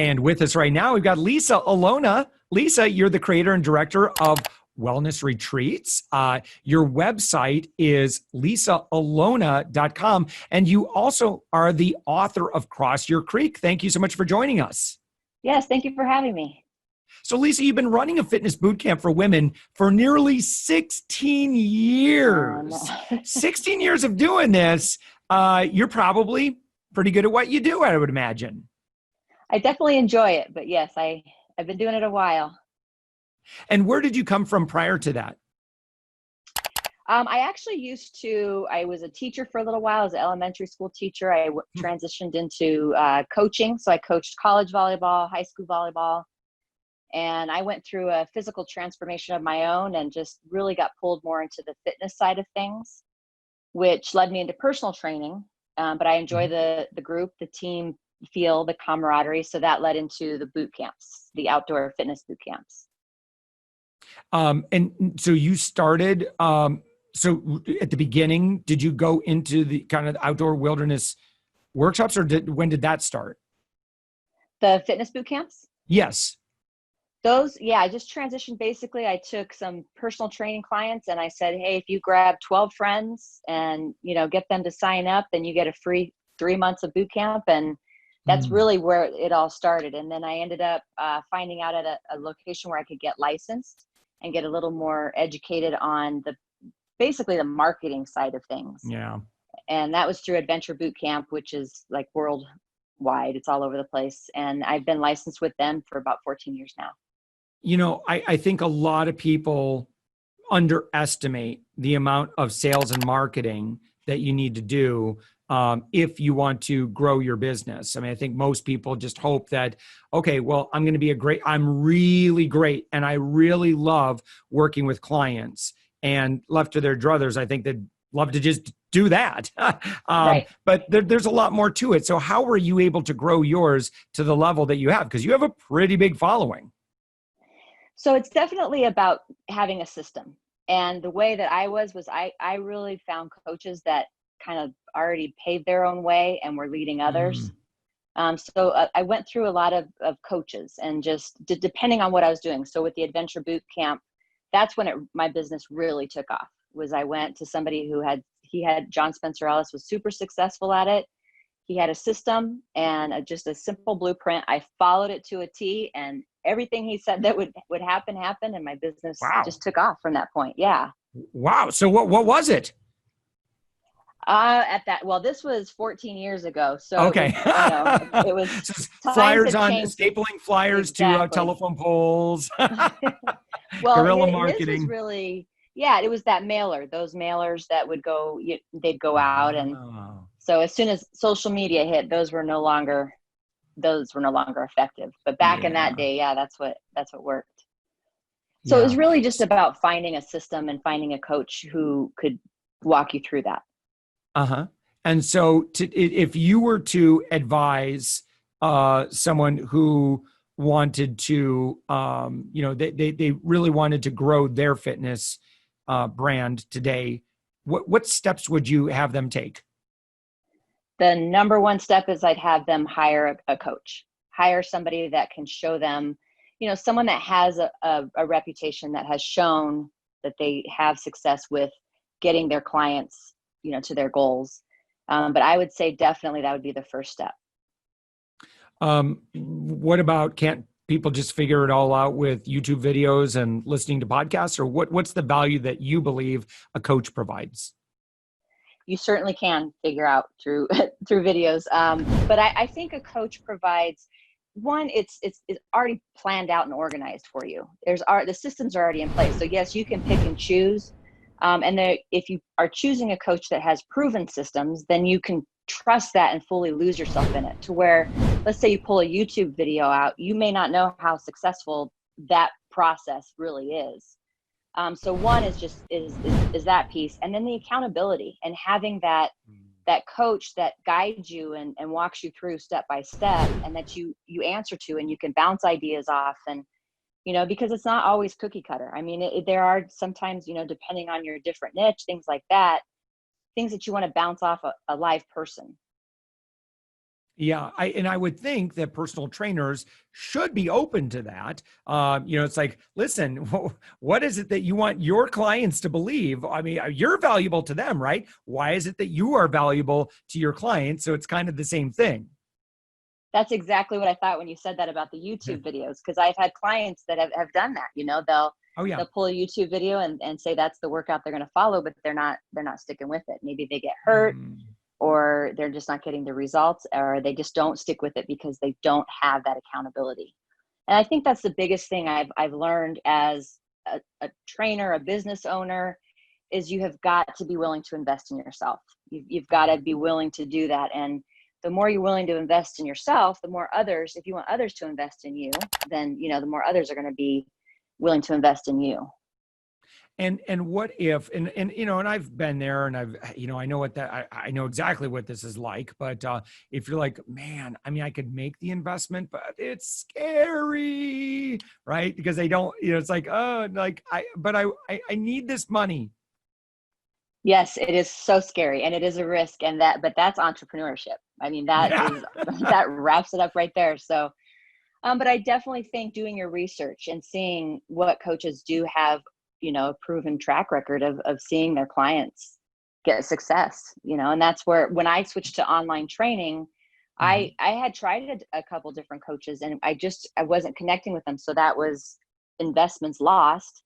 And with us right now, we've got Lisa Olona. Lisa, you're the creator and director of Wellness Retreats. Your website is lisaolona.com. And you also are the author of Cross Your Creek. Thank you so much for joining us. Yes, thank you for having me. So Lisa, you've been running a fitness boot camp for women for nearly 16 years. 16 years of doing this. You're probably pretty good at what you do, I would imagine. I definitely enjoy it, but yes, I've been doing it a while. And where did you come from prior to that? I actually I was a teacher for a little while. I was an elementary school teacher. I transitioned into coaching. So I coached college volleyball, high school volleyball, and I went through a physical transformation of my own and just really got pulled more into the fitness side of things, which led me into personal training. But I enjoy the group, the team feel, the camaraderie. So that led into the boot camps, the outdoor fitness boot camps. And so you started, so at the beginning, did you go into the kind of outdoor wilderness workshops, or when did that start? The fitness boot camps? Yes. Those, yeah, I just transitioned. Basically, I took some personal training clients and I said, hey, if you grab 12 friends and, get them to sign up, then you get a free 3 months of boot camp. And that's really where it all started. And then I ended up finding out at a location where I could get licensed and get a little more educated on basically the marketing side of things. Yeah. And that was through Adventure Boot Camp, which is like worldwide. It's all over the place. And I've been licensed with them for about 14 years now. I think a lot of people underestimate the amount of sales and marketing that you need to do if you want to grow your business. I mean, I think most people just hope that, okay, well, I'm really great. And I really love working with clients, and left to their druthers, I think they'd love to just do that. Right. But there's a lot more to it. So how were you able to grow yours to the level that you have? Because you have a pretty big following. So it's definitely about having a system. And the way that I I really found coaches that kind of already paved their own way and were leading others. So I went through a lot of coaches and just depending on what I was doing. So with the Adventure Boot Camp, that's when my business really took off. I went to somebody he had John Spencer Ellis, was super successful at it. He had a system and just a simple blueprint. I followed it to a T, and everything he said that would happen happened, and my business just took off from that point. Yeah. Wow. So what was it? This was 14 years ago. So okay. It was flyers on stapling flyers to telephone poles. Well, guerrilla marketing. This was really, it was that mailer, those mailers that would go, they'd go out. And so as soon as social media hit, those were no longer effective. But back in that day, that's what worked. So it was really just about finding a system and finding a coach who could walk you through that. And so if you were to advise someone who wanted to, they really wanted to grow their fitness brand today, what steps would you have them take? The number one step is I'd have them hire a coach, hire somebody that can show them, someone that has a reputation, that has shown that they have success with getting their clients, to their goals. But I would say definitely that would be the first step. What about, can't people just figure it all out with YouTube videos and listening to podcasts, or what's the value that you believe a coach provides? You certainly can figure out through videos. But I think a coach provides, one, it's already planned out and organized for you. The systems are already in place. So yes, you can pick and choose. And if you are choosing a coach that has proven systems, then you can trust that and fully lose yourself in it, to where, let's say you pull a YouTube video out, you may not know how successful that process really is. So one is just is that piece, and then the accountability and having that coach that guides you and walks you through step by step, and that you answer to, and you can bounce ideas off, and because it's not always cookie cutter. I mean, there are sometimes, depending on your different niche, things like that, things that you want to bounce off a live person. Yeah, I would think that personal trainers should be open to that. It's like, listen, what is it that you want your clients to believe? I mean, you're valuable to them, right? Why is it that you are valuable to your clients? So it's kind of the same thing. That's exactly what I thought when you said that about the YouTube videos, because I've had clients that have done that. They'll Oh yeah. they'll pull a YouTube video and say that's the workout they're going to follow, but they're not sticking with it. Maybe they get hurt, Mm. or they're just not getting the results, or they just don't stick with it because they don't have that accountability. And I think that's the biggest thing I've learned as a trainer, a business owner, is you have got to be willing to invest in yourself. You've got to be willing to do that. And the more you're willing to invest in yourself, the more others, if you want others to invest in you, then, the more others are going to be willing to invest in you. And what if, and I've been there, and I know what that, I know exactly what this is like, but if you're like, man, I mean, I could make the investment, but it's scary, right? Because they don't, it's like, oh, like I need this money. Yes, it is so scary, and it is a risk, but that's entrepreneurship. I mean, that Yeah. is, that wraps it up right there. So, but I definitely think doing your research and seeing what coaches do have, a proven track record of seeing their clients get success, and that's where, when I switched to online training, I Mhm. I had tried a couple different coaches, and I wasn't connecting with them. So that was investments lost.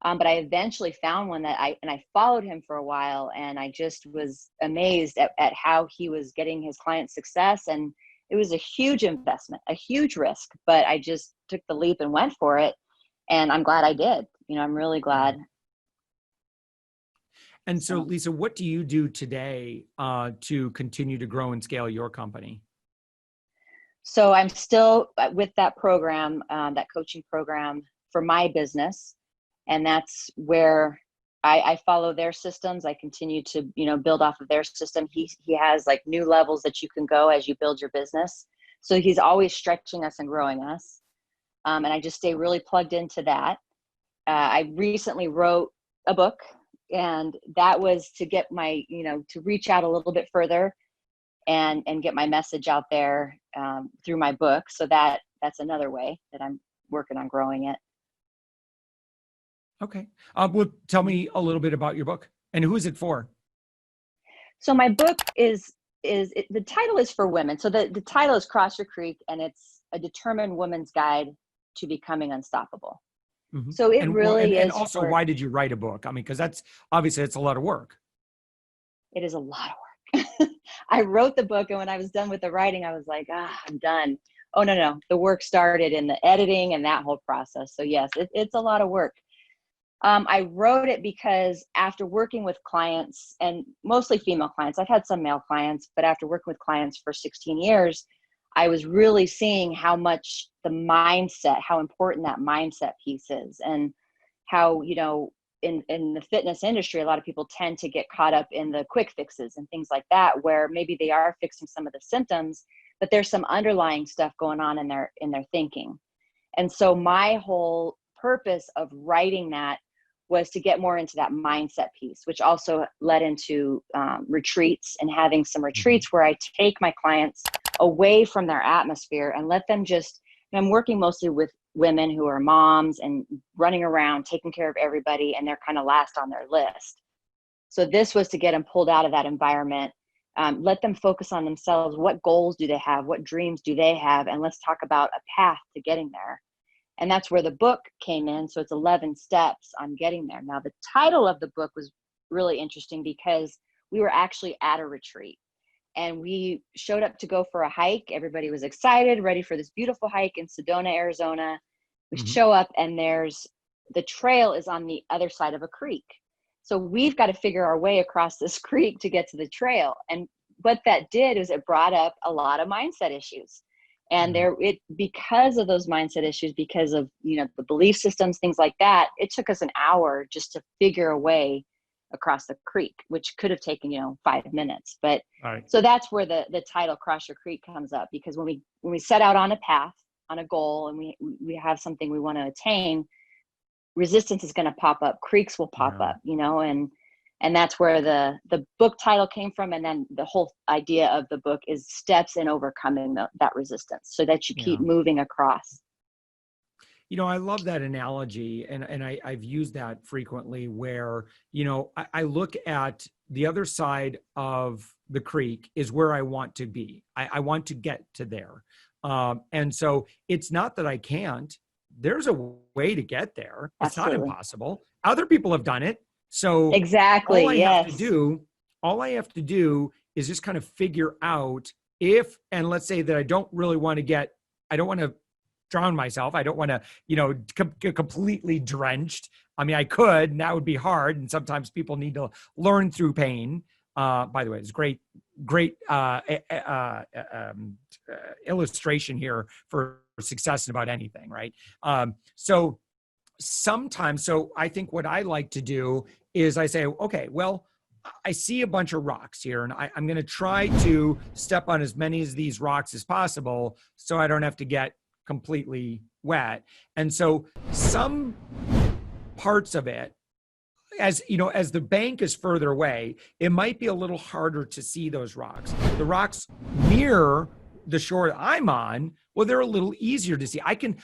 But I eventually found one that I followed him for a while, and I just was amazed at how he was getting his clients success. And it was a huge investment, a huge risk, but I just took the leap and went for it. And I'm glad I did. I'm really glad. And so, So, Lisa, what do you do today to continue to grow and scale your company? so I'm still with that program, that coaching program for my business. And that's where I follow their systems. I continue to, build off of their system. He has like new levels that you can go as you build your business. So he's always stretching us and growing us. And I just stay really plugged into that. I recently wrote a book, and that was to get my, to reach out a little bit further and get my message out there, through my book. So that's another way that I'm working on growing it. Okay. Well, tell me a little bit about your book, and who is it for? So my book the title is for women. So the title is Cross Your Creek, and it's a determined woman's guide to becoming unstoppable. Mhm. So it And well, and really and is also, for, why did you write a book? I mean, because that's obviously it's a lot of work. it is a lot of work. I wrote the book, and when I was done with the writing, I was like, I'm done. Oh, no. The work started in the editing and that whole process. So yes, it's a lot of work. I wrote it because after working with clients, and mostly female clients, I've had some male clients, but after working with clients for 16 years, I was really seeing how much the mindset, how important that mindset piece is, and how, in the fitness industry, a lot of people tend to get caught up in the quick fixes and things like that, where maybe they are fixing some of the symptoms, but there's some underlying stuff going on in their thinking. And so my whole purpose of writing that was to get more into that mindset piece, which also led into retreats, and having some Mhm. retreats where I take my clients away from their atmosphere and let them just, I'm working mostly with women who are moms and running around taking care of everybody, and they're kind of last on their list. So this was to get them pulled out of that environment, let them focus on themselves. What goals do they have? What dreams do they have? And let's talk about a path to getting there. And that's where the book came in. So it's 11 steps on getting there. Now, the title of the book was really interesting because we were actually at a retreat, and we showed up to go for a hike. Everybody was excited, ready for this beautiful hike in Sedona, Arizona. We Mhm. show up, and the trail is on the other side of a creek. So we've got to figure our way across this creek to get to the trail. And what that did is it brought up a lot of mindset issues. And Mhm. because of those mindset issues, because of, the belief systems, things like that, it took us an hour just to figure a way across the creek, which could have taken, 5 minutes. But All right. so that's where the title Cross Your Creek comes up, because when we set out on a path, on a goal, and we have something we want to attain, resistance is going to pop up, creeks will pop Yeah. up, and And that's where the book title came from. And then the whole idea of the book is steps in overcoming that resistance so that you keep Yeah. moving across. I love that analogy, and I've used that frequently where, I look at the other side of the creek is where I want to be. I want to get to there. And so it's not that I can't. There's a way to get there. It's Absolutely. not impossible. Other people have done it. So Exactly. all I Yes. have to do is just kind of figure out and let's say that I don't want to drown myself. I don't want to, get completely drenched. I mean, I could, and that would be hard. And sometimes people need to learn through pain. By the way, it's great illustration here for success about anything, right? So I think what I like to do is I say, okay, well, I see a bunch of rocks here, and I'm going to try to step on as many of these rocks as possible so I don't have to get completely wet. And so some parts of it, as the bank is further away, it might be a little harder to see those rocks. The rocks near the shore I'm on, well, they're a little easier to see. I can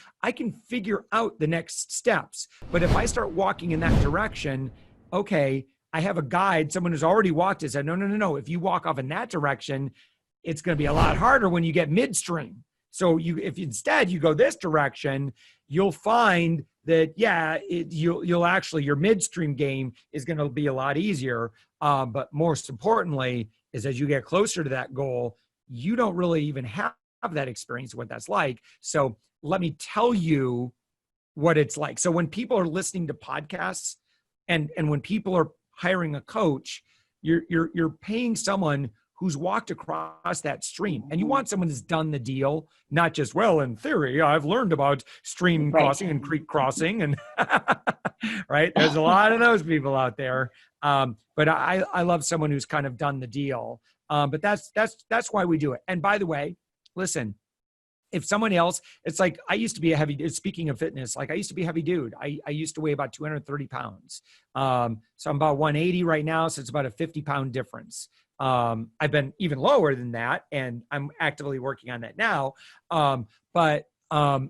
figure out the next steps. But if I start walking in that direction, okay, I have a guide, someone who's already walked it, said, no. If you walk off in that direction, it's going to be a lot harder when you get midstream. So if instead you go this direction, you'll find that, you'll actually, your midstream game is going to be a lot easier. But most importantly is as you get closer to that goal, you don't really even have that experience, what that's like. So let me tell you what it's like. So when people are listening to podcasts and when people are hiring a coach, you're paying someone who's walked across that stream, and you want someone who's done the deal, not just, well, in theory, I've learned about stream crossing and creek crossing, and right. There's a lot of those people out there. But I love someone who's kind of done the deal. But that's why we do it. And by the way, listen, if someone else, it's like, I used to be speaking of fitness, like I used to be a heavy dude. I used to weigh about 230 pounds. So I'm about 180 right now. So it's about a 50-pound difference. I've been even lower than that, and I'm actively working on that now. But I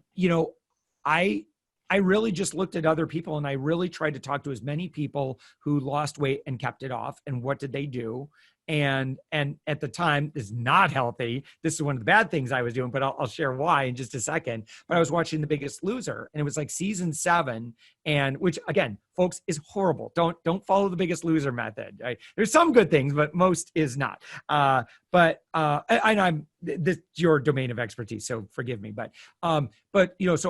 really just looked at other people, and I really tried to talk to as many people who lost weight and kept it off, and what did they do? And at the time, is not healthy. This is one of the bad things I was doing, but I'll share why in just a second. But I was watching The Biggest Loser, and it was like season 7, and which again, folks, is horrible. Don't follow The Biggest Loser method. Right? There's some good things, but most is not. But this your domain of expertise, so forgive me. But so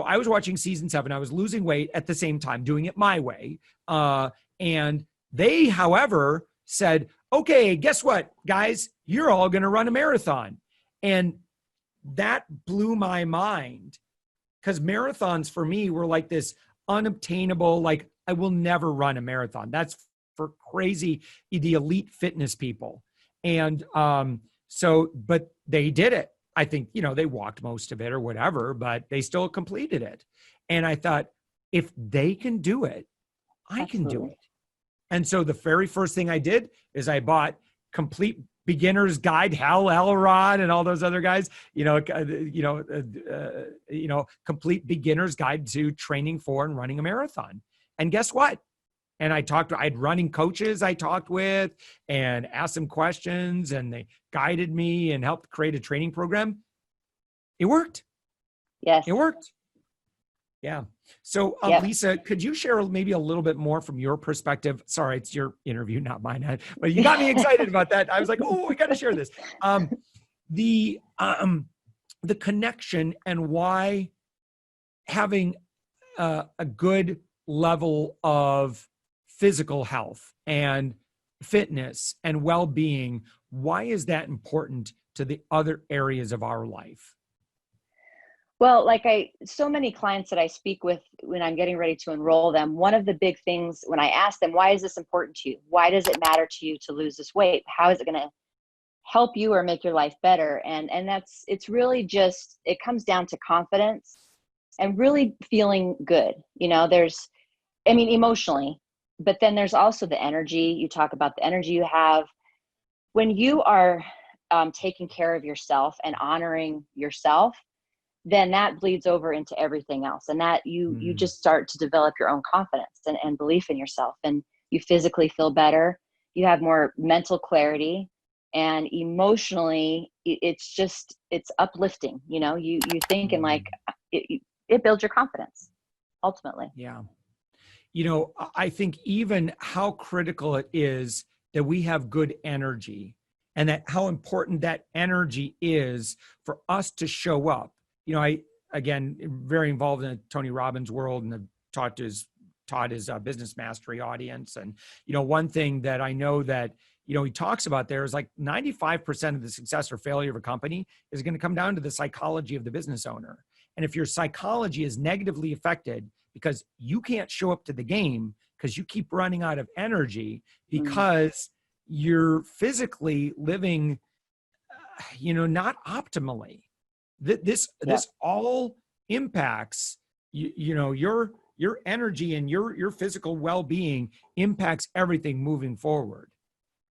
I was watching season 7. I was losing weight at the same time, doing it my way. And they, however, said, okay, guess what, guys? You're all going to run a marathon. And that blew my mind, because marathons for me were like this unobtainable, like I will never run a marathon. That's for crazy, the elite fitness people. And but they did it. I think, they walked most of it or whatever, but they still completed it. And I thought, if they can do it, I can do it. And so the very first thing I did is I bought Complete Beginner's Guide, Hal Elrod and all those other guys, Complete Beginner's Guide to Training for and Running a Marathon. And guess what? And I had running coaches I talked with and asked them questions, and they guided me and helped create a training program. It worked. Yes. It worked. Yeah. So Lisa, could you share maybe a little bit more from your perspective? Sorry, it's your interview, not mine. But you got me excited about that. I was like, oh, we got to share this. The connection and why having a good level of physical health and fitness and well-being, why is that important to the other areas of our life? Well, so many clients that I speak with when I'm getting ready to enroll them, one of the big things when I ask them, why is this important to you? Why does it matter to you to lose this weight? How is it going to help you or make your life better? And it's really just, it comes down to confidence and really feeling good. Emotionally, but then there's also the energy. You talk about the energy you have when you are taking care of yourself and honoring yourself, then that bleeds over into everything else. And that you just start to develop your own confidence and belief in yourself, and you physically feel better. You have more mental clarity, and emotionally it's uplifting. You thinking like it builds your confidence ultimately. Yeah. I think even how critical it is that we have good energy, and that how important that energy is for us to show up. Again, very involved in the Tony Robbins world, and have taught his business mastery audience. And, one thing that I know that, he talks about there is like 95% of the success or failure of a company is going to come down to the psychology of the business owner. And if your psychology is negatively affected because you can't show up to the game because you keep running out of energy, because you're physically living, not optimally, this all impacts, your energy, and your physical well-being impacts everything moving forward.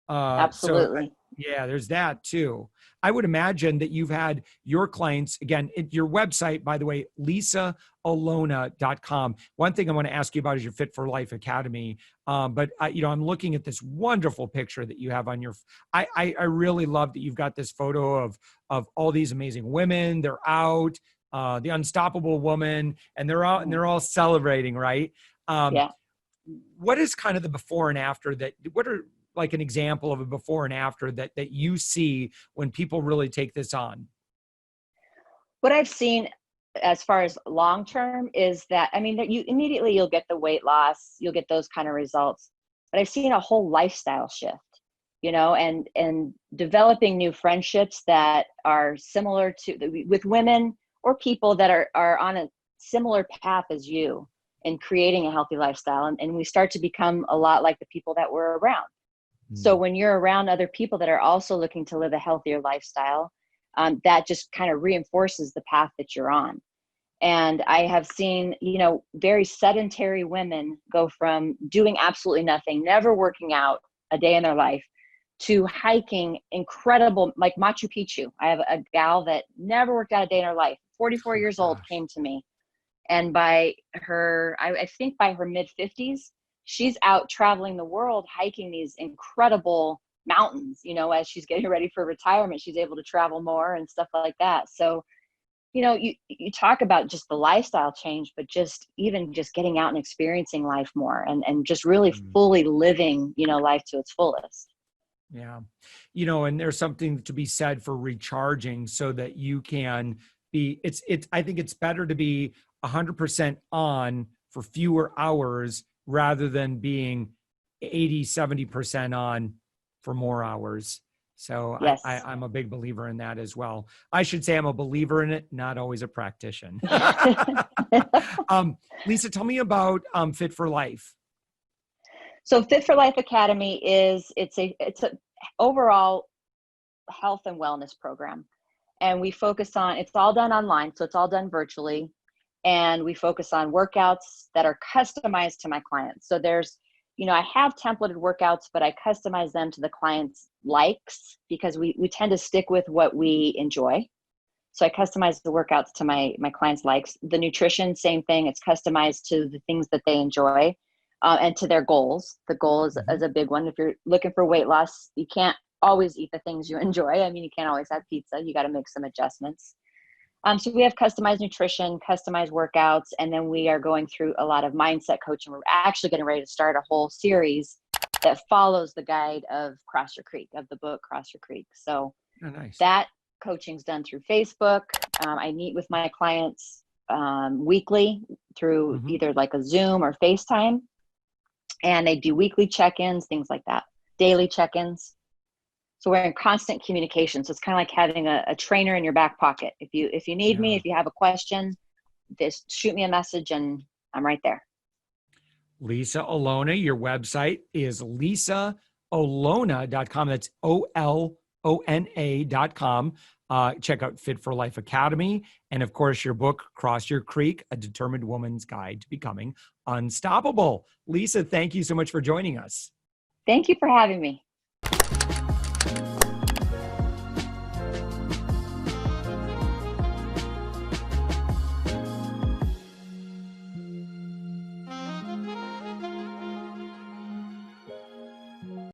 Absolutely. Yeah, there's that too. I would imagine that you've had your clients, again, your website, by the way, lisaolona.com. One thing I want to ask you about is your Fit for Life Academy. But I'm looking at this wonderful picture that you have on your, I really love that you've got this photo of all these amazing women. They're out, the unstoppable woman, and they're out and they're all celebrating, right? Yeah. What is kind of the before and after what are like an example of a before and after that you see when people really take this on? What I've seen as far as long term is that, that you'll get the weight loss, you'll get those kind of results, but I've seen a whole lifestyle shift, and developing new friendships that are similar with women or people that are on a similar path as you in creating a healthy lifestyle. And we start to become a lot like the people that we're around. So when you're around other people that are also looking to live a healthier lifestyle, that just kind of reinforces the path that you're on. And I have seen, very sedentary women go from doing absolutely nothing, never working out a day in their life, to hiking incredible, like Machu Picchu. I have a gal that never worked out a day in her life, 44 years old, came to me. And by her, I think by her mid 50s, she's out traveling the world, hiking these incredible mountains. As she's getting ready for retirement, she's able to travel more and stuff like that. So, you talk about just the lifestyle change, but just getting out and experiencing life more, and just really fully living, life to its fullest. Yeah. And there's something to be said for recharging so that you can I think it's better to be 100% on for fewer hours rather than being 80, 70% on for more hours. So yes. I'm a big believer in that as well. I should say I'm a believer in it, not always a practitioner. Lisa, tell me about Fit for Life. So Fit for Life Academy it's a overall health and wellness program. And we focus on, it's all done online. So it's all done virtually. And we focus on workouts that are customized to my clients. So there's, I have templated workouts, but I customize them to the client's likes, because we tend to stick with what we enjoy. So I customize the workouts to my clients' likes. The nutrition, same thing. It's customized to the things that they enjoy and to their goals. The goal is a big one. If you're looking for weight loss, you can't always eat the things you enjoy. You can't always have pizza. You got to make some adjustments. So we have customized nutrition, customized workouts, and then we are going through a lot of mindset coaching. We're actually getting ready to start a whole series that follows the guide of Cross Your Creek, of the book Cross Your Creek. So nice. That coaching's done through Facebook. I meet with my clients weekly through either like a Zoom or FaceTime, and they do weekly check-ins, things like that, daily check-ins. So we're in constant communication. So it's kind of like having a trainer in your back pocket. If you need me, if you have a question, just shoot me a message and I'm right there. Lisa Olona, your website is lisaolona.com. That's OLONA.com. check out Fit for Life Academy. And of course, your book, Cross Your Creek, A Determined Woman's Guide to Becoming Unstoppable. Lisa, thank you so much for joining us. Thank you for having me.